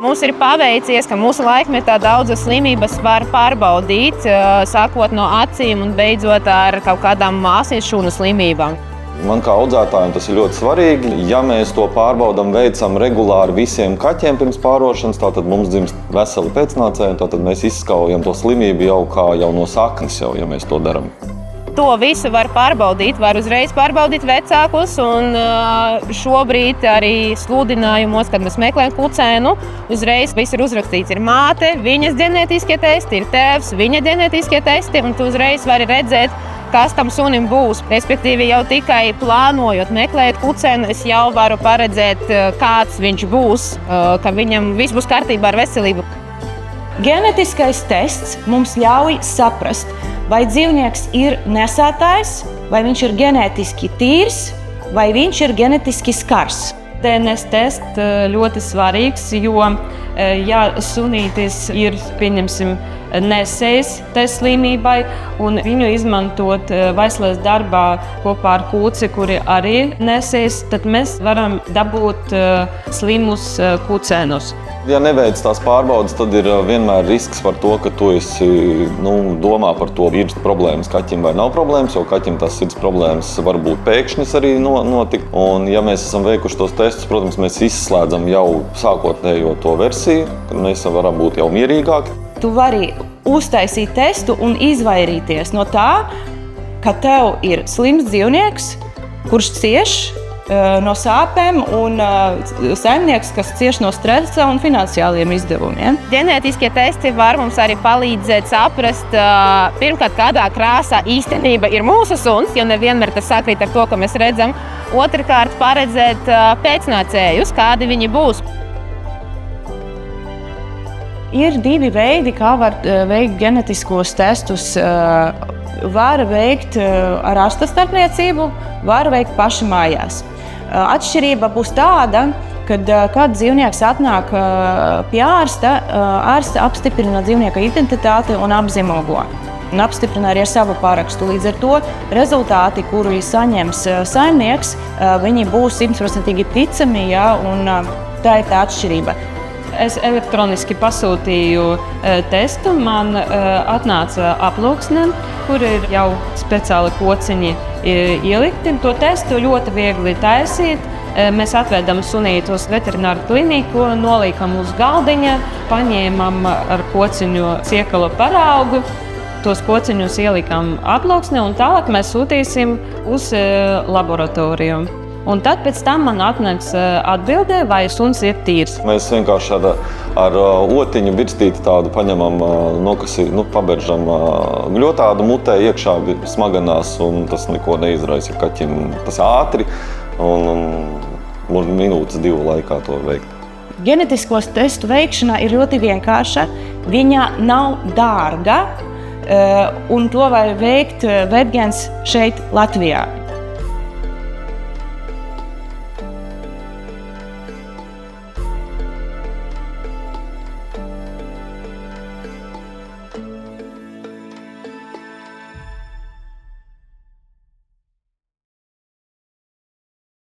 Mums ir paveicies, ka mūsu laikmetā daudzas slimības var pārbaudīt, sākot no acīm un beidzot ar kaut kādām māsīs šūnu slimībām. Man kā audzētājiem tas ir ļoti svarīgi. Ja mēs to pārbaudam, veicam regulāri visiem kaķiem pirms pārošanas, tad mums dzimst veseli pēcnācēji, tad mēs izskaujam to slimību jau no saknes, ja mēs to darām. To visu var pārbaudīt, var uzreiz pārbaudīt vecākus, un šobrīd arī sludinājumos, kad mēs meklējam kucēnu, uzreiz viss ir uzrakstīts. Ir māte, viņas ģenētiskie testi, ir tēvs, viņa ģenētiskie testi, un tu uzreiz vari redzēt, kas tam sunim būs. Respektīvi, jau tikai plānojot, meklējot kucēnu, es jau varu paredzēt, kāds viņš būs, ka viņam viss būs kārtībā ar veselību. Genētiskais tests mums ļauj saprast, vai dzīvnieks ir nesētājs, vai viņš ir ģenētiski tīrs, vai viņš ir ģenētiski skars. DNS tests ļoti svarīgs, jo, ja sunītis ir, pieņemsim, nesējis tai slimībai, un viņu izmantot vaislēs darbā kopā ar kūci, kuri arī nesējis, tad mēs varam dabūt slimus kucēnus. Ja neveic tās pārbaudes, tad ir vienmēr risks par to, ka tu domā par to, ir problēmas kaķim vai nav problēmas, jo kaķim tas sirds problēmas var būt pēkšņas arī notikt. Un ja mēs esam veikuši tos testus, protams, mēs izslēdzam jau sākotnējo to versiju, kad mēs varam būt jau mierīgāki. Tu vari uztaisīt testu un izvairīties no tā, ka tev ir slims dzīvnieks, kurš cieš no sāpēm, un saimnieks, kas cieš no stresa un finansiāliem izdevumiem. Ģenētiskie testi var mums arī palīdzēt saprast, pirmkārt, kādā krāsā īstenība ir mūsu suns, jo nevienmēr tas sakrīt ar to, ko mēs redzam. Otrkārt, paredzēt pēcnācējus, kādi viņi būs. Ir divi veidi, kā var veikt ģenētiskos testus. Var veikt ar ārsta starpniecību, var veikt paši mājās. Atšķirība būs tāda, kad dzīvnieks atnāk pie ārsta, ārsts apstiprina dzīvnieka identitāti un apzīmogo. Un apstiprina arī ar savu parakstu. Līdz ar to rezultāti, kuru saņems saimnieks, viņi būs 100% ticami, un tā ir tā atšķirība. Es elektroniski pasūtīju testu, man atnāca aploksne, kur ir jau speciāli kociņi ielikti. To testu ļoti viegli taisīt. Mēs atvedam sunītu uz veterināru kliniku, noliekam uz galdiņa, paņēmam ar kociņu ciekala paraugu. Tos kociņus ielikam aploksnē un tālāk mēs sūtīsim uz laboratoriju. Un tad pēc tam man atnāks atbildē, vai suns ir tīrs. Mēs vienkārši ar otiņu birstīti tādu paņemam, paberžam gļotādu mutē iekšā smaganās, un tas neko neizraisa kaķim. Tas ātri un minūtes 2 laikā to veikt. Ģenētiskos testu veikšana ir ļoti vienkārša. Viņa nav dārga, un to var veikt Vetgens šeit Latvijā.